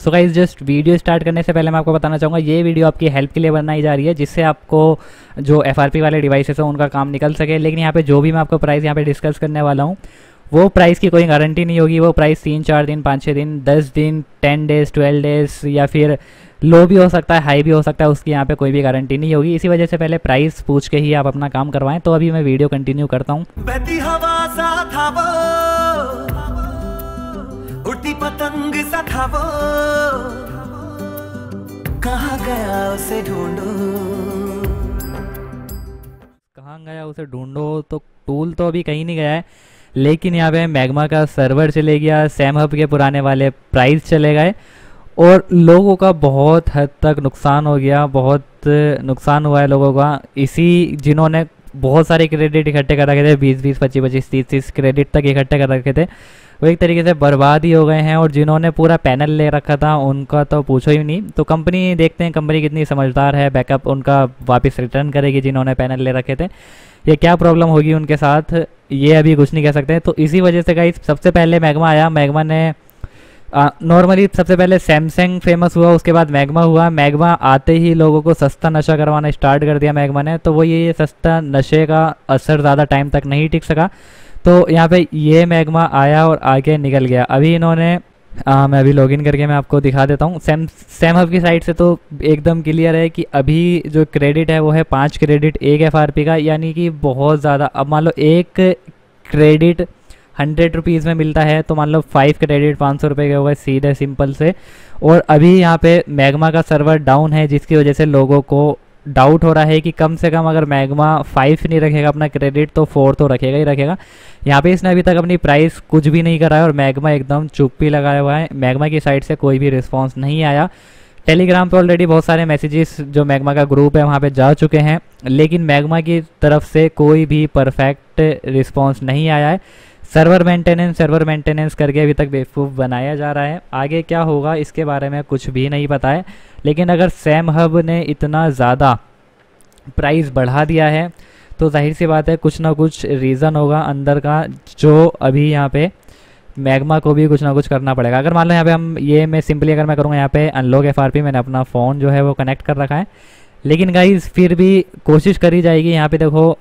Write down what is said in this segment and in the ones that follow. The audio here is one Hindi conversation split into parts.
So guys just video start करने से पहले मैं आपको बताना चाहूँगा ये वीडियो आपकी हेल्प के लिए बनाई जा रही है, जिससे आपको जो एफआरपी वाले डिवाइसेस हैं उनका काम निकल सके। लेकिन यहाँ पे जो भी मैं आपको प्राइस यहाँ पे डिस्कस करने वाला हूँ वो प्राइस की कोई गारंटी नहीं होगी। वो प्राइस 3-4 दिन, 5-6 दिन, 10 दिन, 10 डेज़, 12 डेज़ या फिर लो भी हो सकता है, हाई भी हो सकता है, उसकी यहाँ पे कोई भी गारंटी नहीं होगी। इसी वजह से पहले प्राइस पूछ के ही आप अपना काम करवाएं। तो अभी मैं वीडियो कंटिन्यू करता हूँ। उड़ती पतंग सा था वो, कहाँ गया उसे ढूंढो, कहाँ गया उसे ढूंढो। तो टूल तो अभी कहीं नहीं गया है, लेकिन यहाँ पे मैग्मा का सर्वर चले गया, सैम हब के पुराने वाले प्राइस चले गए और लोगों का बहुत हद तक नुकसान हो गया। बहुत नुकसान हुआ है लोगों का। इसी जिन्होंने बहुत सारे क्रेडिट इकट्ठे कर रखे थे, 20-20, 25-25, 30-30 क्रेडिट तक इकट्ठे कर रखे थे, वो एक तरीके से बर्बाद ही हो गए हैं। और जिन्होंने पूरा पैनल ले रखा था उनका तो पूछो ही नहीं। तो कंपनी देखते हैं कंपनी कितनी समझदार है, बैकअप उनका वापस रिटर्न करेगी जिन्होंने पैनल ले रखे थे। ये क्या प्रॉब्लम होगी उनके साथ ये अभी कुछ नहीं कह सकते। तो इसी वजह से गाइस सबसे पहले मैग्मा आया। मैग्मा ने नॉर्मली सबसे पहले सैमसंग फेमस हुआ, उसके बाद मैग्मा हुआ। मैग्मा आते ही लोगों को सस्ता नशा करवाना स्टार्ट कर दिया मैग्मा ने। तो वो ये सस्ता नशे का असर ज़्यादा टाइम तक नहीं टिक सका। तो यहाँ पे ये मैग्मा आया और आगे निकल गया। अभी इन्होंने मैं अभी लॉगिन करके मैं आपको दिखा देता हूँ। सैम हब की साइट से तो एकदम क्लियर है कि अभी जो क्रेडिट है वो है 5 क्रेडिट एक एफआरपी का, यानी कि बहुत ज़्यादा। अब मान लो एक क्रेडिट 100 रुपीज़ में मिलता है, तो मान लो 5 क्रेडिट 500 रुपये के हो गए सीधे सिंपल से। और अभी यहाँ पे मैग्मा का सर्वर डाउन है, जिसकी वजह से लोगों को डाउट हो रहा है कि कम से कम अगर मैग्मा 5 नहीं रखेगा अपना क्रेडिट तो 4 तो रखेगा ही रखेगा। यहाँ पे इसने अभी तक अपनी प्राइस कुछ भी नहीं करा है और मैग्मा एकदम चुप ही लगाया हुआ है। मैग्मा की साइड से कोई भी रिस्पांस नहीं आया। टेलीग्राम पे ऑलरेडी बहुत सारे मैसेजेस जो मैग्मा का ग्रुप है वहाँ पे जा चुके हैं, लेकिन मैग्मा की तरफ से कोई भी परफेक्ट रिस्पॉन्स नहीं आया है। सर्वर मेंटेनेंस करके अभी तक बेवकूफ़ बनाया जा रहा है। आगे क्या होगा इसके बारे में कुछ भी नहीं पता है। लेकिन अगर सैम हब ने इतना ज़्यादा प्राइस बढ़ा दिया है तो जाहिर सी बात है कुछ ना कुछ रीज़न होगा अंदर का, जो अभी यहाँ पे मैग्मा को भी कुछ ना कुछ करना पड़ेगा। अगर मान लो यहाँ पे हम मैं सिंपली अगर मैं करूँगा यहाँ पे अनलॉक एफआरपी, मैंने अपना फ़ोन जो है वो कनेक्ट कर रखा है, लेकिन गाइस फिर भी कोशिश करी जाएगी। यहाँ पे देखो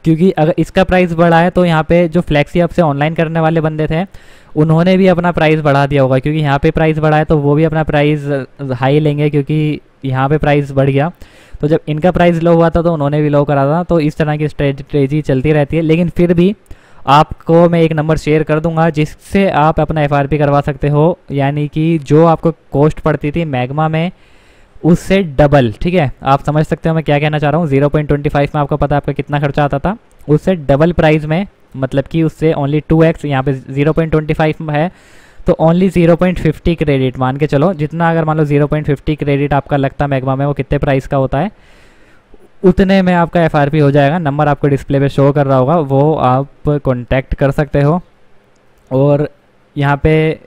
क्योंकि अगर इसका प्राइस बढ़ा है तो यहाँ पे जो फ्लैक्सी ऐप से ऑनलाइन करने वाले बंदे थे उन्होंने भी अपना प्राइस बढ़ा दिया होगा, क्योंकि यहाँ पे प्राइस बढ़ा है तो वो भी अपना प्राइस हाई लेंगे, क्योंकि यहाँ पे प्राइस बढ़ गया। तो जब इनका प्राइस लो हुआ था तो उन्होंने भी लो करा था। तो इस तरह की स्ट्रेटजी चलती रहती है। लेकिन फिर भी आपको मैं एक नंबर शेयर कर दूंगा जिससे आप अपना एफआरपी करवा सकते हो, यानी कि जो आपको कॉस्ट पड़ती थी मैग्मा में उससे डबल। ठीक है, आप समझ सकते हो मैं क्या कहना चाह रहा हूँ। 0.25 में आपको पता है आपका कितना खर्चा आता था, उससे डबल प्राइस में, मतलब कि उससे ओनली 2x। यहाँ पे 0.25 में है तो ओनली 0.50 क्रेडिट मान के चलो। जितना अगर मान लो 0.50 क्रेडिट आपका लगता मैग्मा में, वो कितने प्राइस का होता है, उतने में आपका एफआरपी हो जाएगा। नंबर आपको डिस्प्ले पे शो कर रहा होगा, वो आप कॉन्टैक्ट कर सकते हो। और यहाँ पे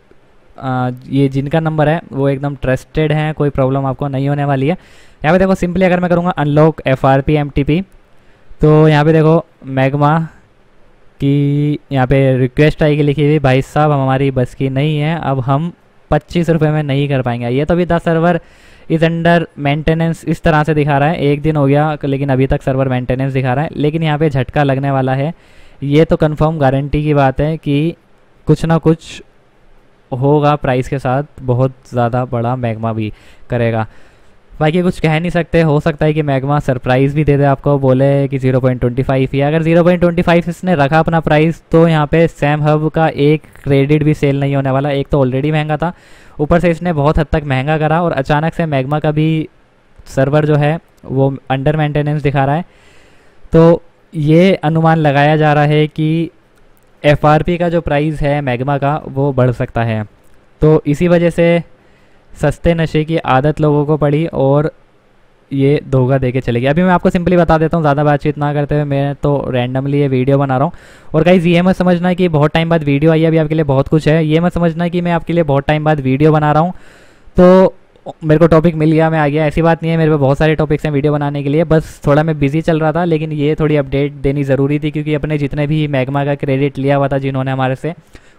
ये जिनका नंबर है वो एकदम ट्रस्टेड हैं, कोई प्रॉब्लम आपको नहीं होने वाली है। यहाँ पे देखो सिंपली अगर मैं करूँगा अनलॉक एफआरपी एमटीपी, तो यहाँ पे देखो मैग्मा की यहाँ पे रिक्वेस्ट आएगी लिखी हुई, भाई साहब हमारी बस की नहीं है, अब हम 25 रुपये में नहीं कर पाएंगे। ये तो अभी 10 सर्वर इस अंडर मेंटेनेंस इस तरह से दिखा रहा है। एक दिन हो गया लेकिन अभी तक सर्वर मेंटेनेंस दिखा रहा है। लेकिन यहाँ पे झटका लगने वाला है, ये तो कंफर्म गारंटी की बात है कि कुछ ना कुछ होगा प्राइस के साथ, बहुत ज़्यादा बड़ा मैग्मा भी करेगा। बाकी कुछ कह नहीं सकते, हो सकता है कि मैग्मा सरप्राइज़ भी दे दे आपको, बोले कि 0.25 ही। अगर 0.25 इसने रखा अपना प्राइस तो यहाँ पे सैम हब का एक क्रेडिट भी सेल नहीं होने वाला। एक तो ऑलरेडी महंगा था, ऊपर से इसने बहुत हद तक महंगा करा और अचानक से मैग्मा का भी सर्वर जो है वो अंडर मेंटेनेंस दिखा रहा है। तो ये अनुमान लगाया जा रहा है कि एफआरपी का जो प्राइस है मैग्मा का वो बढ़ सकता है। तो इसी वजह से सस्ते नशे की आदत लोगों को पड़ी और ये धोखा दे के चलेगी। अभी मैं आपको सिंपली बता देता हूँ, ज़्यादा बातचीत ना करते हुए, मैं तो रैंडमली ये वीडियो बना रहा हूँ। और गाइज़ ये मत समझना कि बहुत टाइम बाद वीडियो आई है, अभी आपके लिए बहुत कुछ है। ये मत समझना कि मैं आपके लिए बहुत टाइम बाद वीडियो बना रहा हूँ तो मेरे को टॉपिक मिल गया मैं आ गया, ऐसी बात नहीं है। मेरे पे बहुत सारे टॉपिक्स हैं वीडियो बनाने के लिए, बस थोड़ा मैं बिजी चल रहा था। लेकिन ये थोड़ी अपडेट देनी ज़रूरी थी क्योंकि अपने जितने भी मैग्मा का क्रेडिट लिया हुआ था जिन्होंने हमारे से,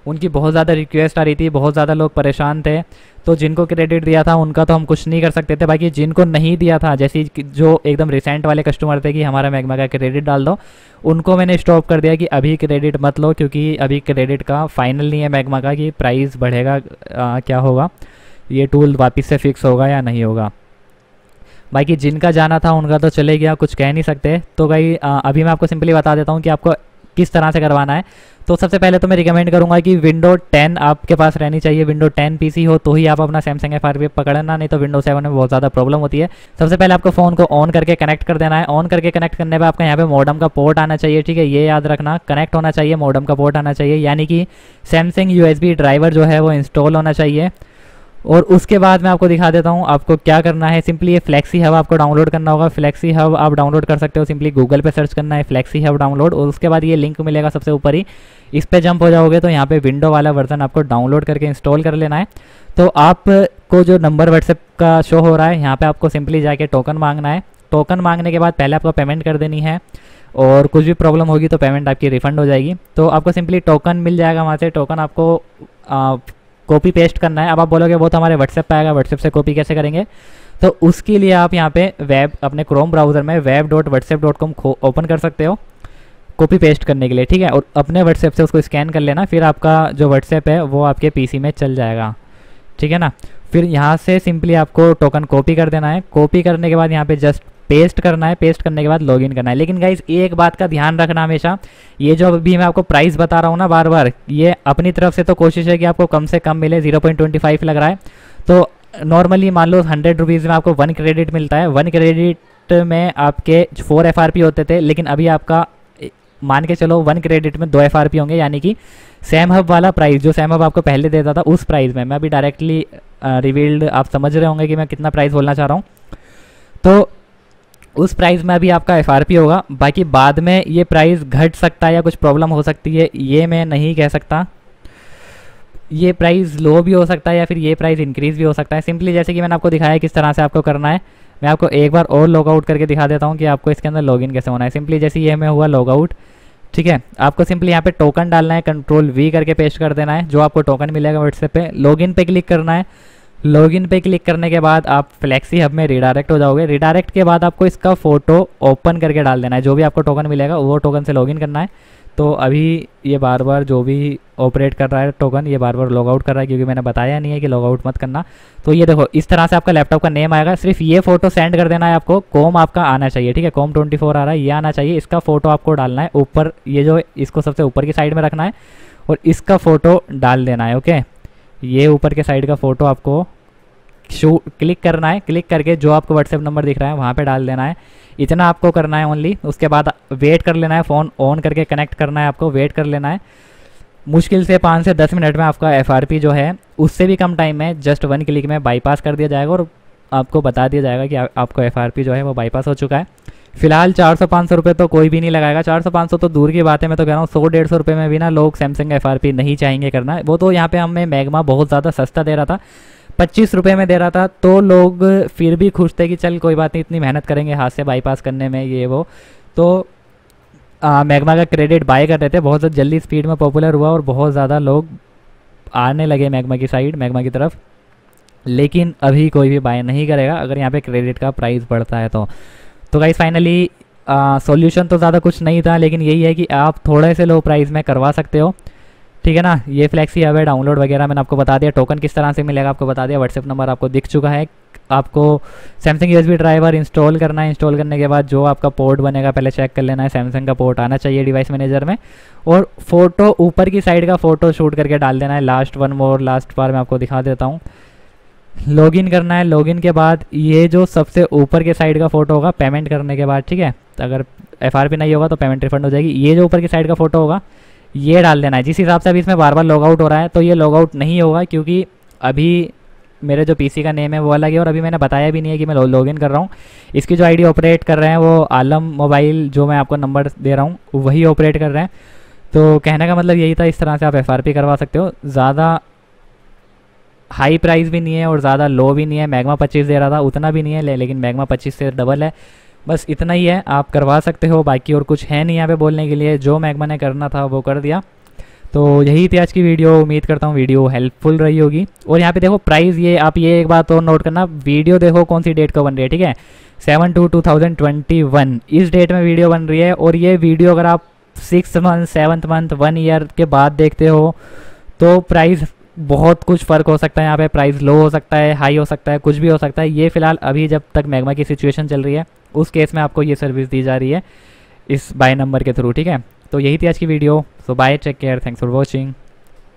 उनकी बहुत ज़्यादा रिक्वेस्ट आ रही थी, बहुत ज़्यादा लोग परेशान थे, तो जिनको क्रेडिट दिया था उनका तो हम कुछ नहीं कर सकते थे। बाकी जिनको नहीं दिया था, जैसे जो एकदम रिसेंट वाले कस्टमर थे कि हमारा मैग्मा का क्रेडिट डाल दो, उनको मैंने स्टॉप कर दिया कि अभी क्रेडिट मत लो, क्योंकि अभी क्रेडिट का फाइनल नहीं है मैग्मा का कि प्राइस बढ़ेगा क्या होगा, ये टूल वापस से फिक्स होगा या नहीं होगा। बाकी जिनका जाना था उनका तो चले गया, कुछ कह नहीं सकते। तो भाई अभी मैं आपको सिंपली बता देता हूँ कि आपको किस तरह से करवाना है। तो सबसे पहले तो मैं रिकमेंड करूंगा कि विंडो 10 आपके पास रहनी चाहिए। विंडो 10 पीसी हो तो ही आप अपना सैमसंग FRP पकड़ना, नहीं तो विंडो 7 में बहुत ज़्यादा प्रॉब्लम होती है। सबसे पहले आपको फ़ोन को ऑन करके कनेक्ट कर देना है। ऑन करके कनेक्ट करने पर आपका यहाँ पे मॉडम का पोर्ट आना चाहिए, ठीक है, ये याद रखना, कनेक्ट होना चाहिए, मॉडम का पोर्ट आना चाहिए, यानी कि सैमसंग USB ड्राइवर जो है वो इंस्टॉल होना चाहिए। और उसके बाद मैं आपको दिखा देता हूँ आपको क्या करना है। सिंपली ये फ्लेक्सी हब आपको डाउनलोड करना होगा। फ्लेक्सी हब आप डाउनलोड कर सकते हो, सिंपली गूगल पे सर्च करना है फ्लेक्सी हब डाउनलोड, और उसके बाद ये लिंक मिलेगा सबसे ऊपर ही, इस पे जंप हो जाओगे तो यहाँ पे विंडो वाला वर्जन आपको डाउनलोड करके इंस्टॉल कर लेना है। तो आपको जो नंबर व्हाट्सएप का शो हो रहा है यहाँ पे आपको सिंपली जाके टोकन मांगना है। टोकन मांगने के बाद पहले आपको पेमेंट कर देनी है, और कुछ भी प्रॉब्लम होगी तो पेमेंट आपकी रिफंड हो जाएगी। तो आपको सिंपली टोकन मिल जाएगा वहाँ से, टोकन आपको कॉपी पेस्ट करना है। अब आप बोलोगे वो तो हमारे व्हाट्सएप पे आएगा, व्हाट्सएप से कॉपी कैसे करेंगे? तो उसके लिए आप यहाँ पे वेब अपने क्रोम ब्राउज़र में web.whatsapp.com ओपन कर सकते हो कॉपी पेस्ट करने के लिए, ठीक है, और अपने व्हाट्सएप से उसको स्कैन कर लेना, फिर आपका जो व्हाट्सएप है वो आपके पीसी में चल जाएगा, ठीक है ना। फिर यहाँ से सिंपली आपको टोकन कॉपी कर देना है। कॉपी करने के बाद यहाँ पे जस्ट पेस्ट करना है, पेस्ट करने के बाद लॉगिन करना है। लेकिन गाइज एक बात का ध्यान रखना हमेशा, ये जो अभी मैं आपको प्राइस बता रहा हूँ ना बार बार, ये अपनी तरफ से तो कोशिश है कि आपको कम से कम मिले। 0.25 लग रहा है, तो नॉर्मली मान लो 100 रुपीज़ में आपको 1 क्रेडिट मिलता है। 1 क्रेडिट में आपके 4 FRP होते थे, लेकिन अभी आपका मान के चलो 1 क्रेडिट में 2 FRP होंगे, यानी कि सैम हब वाला प्राइस जो सैम हब आपको पहले देता था उस प्राइस में, मैं अभी डायरेक्टली रिवील्ड, आप समझ रहे होंगे कि मैं कितना प्राइस बोलना चाह रहा हूँ, तो उस प्राइस में अभी आपका FRP होगा। बाकी बाद में ये प्राइस घट सकता है या कुछ प्रॉब्लम हो सकती है, ये मैं नहीं कह सकता। ये प्राइस लो भी हो सकता है या फिर ये प्राइस इंक्रीज़ भी हो सकता है। सिंपली जैसे कि मैंने आपको दिखाया किस तरह से आपको करना है, मैं आपको एक बार और लॉग आउट करके दिखा देता हूँ कि आपको इसके अंदर लॉगिन कैसे होना है। सिंपली जैसे ये मैं हुआ लॉग आउट, ठीक है, आपको सिंपली यहाँ पे टोकन डालना है, Ctrl+V करके पेस्ट कर देना है, जो आपको टोकन मिलेगा व्हाट्सएप पे। लॉगिन पे क्लिक करना है। लॉगिन पे क्लिक करने के बाद आप फ्लेक्सी हब में रिडायरेक्ट हो जाओगे। रिडायरेक्ट के बाद आपको इसका फ़ोटो ओपन करके डाल देना है, जो भी आपको टोकन मिलेगा वो टोकन से लॉगिन करना है। तो अभी ये बार बार जो भी ऑपरेट कर रहा है टोकन, ये बार बार लॉग आउट कर रहा है, क्योंकि मैंने बताया नहीं है कि लॉग आउट मत करना। तो ये देखो इस तरह से आपका लैपटॉप का नेम आएगा। सिर्फ ये फ़ोटो सेंड कर देना है आपको, कॉम आपका आना चाहिए, ठीक है, कॉम 24 आ रहा है, ये आना चाहिए। इसका फ़ोटो आपको डालना है ऊपर, ये जो इसको सबसे ऊपर की साइड में रखना है और इसका फ़ोटो डाल देना है। ओके, ये ऊपर के साइड का फ़ोटो आपको क्लिक करना है। क्लिक करके जो आपको व्हाट्सएप नंबर दिख रहा है वहाँ पे डाल देना है। इतना आपको करना है ओनली। उसके बाद वेट कर लेना है, फ़ोन ऑन करके कनेक्ट करना है, आपको वेट कर लेना है। मुश्किल से 5 से 10 मिनट में आपका FRP जो है उससे भी कम टाइम में जस्ट 1 क्लिक में बाईपास कर दिया जाएगा, और आपको बता दिया जाएगा कि आपको FRP जो है वो बाईपास हो चुका है। फिलहाल 400-500 रुपये तो कोई भी नहीं लगाएगा। 400-500 तो दूर की बात है, मैं तो कह रहा हूँ 100-150 रुपये में भी ना लोग सैमसंग FRP नहीं चाहेंगे करना। वो तो यहाँ पे हमें मैग्मा बहुत ज़्यादा सस्ता दे रहा था, 25 रुपये में दे रहा था, तो लोग फिर भी खुश थे कि चल कोई बात नहीं, इतनी मेहनत करेंगे हाथ से बाईपास करने में ये वो। तो मैग्मा का क्रेडिट बाय कर रहे थे, बहुत जल्दी स्पीड में पॉपुलर हुआ और बहुत ज़्यादा लोग आने लगे मैग्मा की साइड, मैग्मा की तरफ। लेकिन अभी कोई भी बाय नहीं करेगा अगर यहाँ पे क्रेडिट का प्राइस बढ़ता है तो गाइस फाइनली सॉल्यूशन तो ज़्यादा कुछ नहीं था, लेकिन यही है कि आप थोड़े से लो प्राइस में करवा सकते हो, ठीक है ना। ये फ्लेक्सी हब है, डाउनलोड वगैरह मैंने आपको बता दिया। टोकन किस तरह से मिलेगा आपको बता दिया। व्हाट्सएप नंबर आपको दिख चुका है। आपको सैमसंग USB ड्राइवर इंस्टॉल करना है। इंस्टॉल करने के बाद जो आपका पोर्ट बनेगा पहले चेक कर लेना है, सैमसंग का पोर्ट आना चाहिए डिवाइस मैनेजर में, और फोटो ऊपर की साइड का फ़ोटो शूट करके डाल देना है। लास्ट बार मैं आपको दिखा देता हूँ। लॉगिन करना है। लॉगिन के बाद ये जो सबसे ऊपर के साइड का फ़ोटो होगा पेमेंट करने के बाद, ठीक है, अगर FRP नहीं होगा तो पेमेंट रिफंड हो जाएगी। ये जो ऊपर की साइड का फ़ोटो होगा ये डाल देना है। जिस हिसाब से अभी इसमें बार बार लॉग आउट हो रहा है तो ये लॉग आउट नहीं होगा, क्योंकि अभी मेरे जो PC का नेम है वो अलग है, और अभी मैंने बताया भी नहीं है कि मैं लॉगिन कर रहा हूँ। इसकी जो ID ऑपरेट कर रहे हैं वो आलम मोबाइल, जो मैं आपको नंबर दे रहा हूँ वही ऑपरेट कर रहे हैं। तो कहने का मतलब यही था, इस तरह से आप FRP करवा सकते हो। ज़्यादा हाई प्राइस भी नहीं है और ज़्यादा लो भी नहीं है। मैग्मा 25 दे रहा था उतना भी नहीं है, लेकिन मैग्मा 25 से डबल है। बस इतना ही है, आप करवा सकते हो, बाकी और कुछ है नहीं यहाँ पे बोलने के लिए। जो मैग्मा ने करना था वो कर दिया। तो यही थी आज की वीडियो, उम्मीद करता हूँ वीडियो हेल्पफुल रही होगी। और यहाँ पे देखो प्राइस, ये आप ये एक बात और नोट करना, वीडियो देखो कौन सी डेट का बन रही है, ठीक है, 7/2/2021 इस डेट में वीडियो बन रही है। और ये वीडियो अगर आप 6 मंथ 7th मंथ 1 ईयर के बाद देखते हो तो प्राइस बहुत कुछ फ़र्क हो सकता है। यहाँ पे प्राइस लो हो सकता है, हाई हो सकता है, कुछ भी हो सकता है। ये फ़िलहाल अभी जब तक मैग्मा की सिचुएशन चल रही है उस केस में आपको ये सर्विस दी जा रही है इस बाय नंबर के थ्रू, ठीक है। तो यही थी आज की video. So bye, take care, thanks for watching.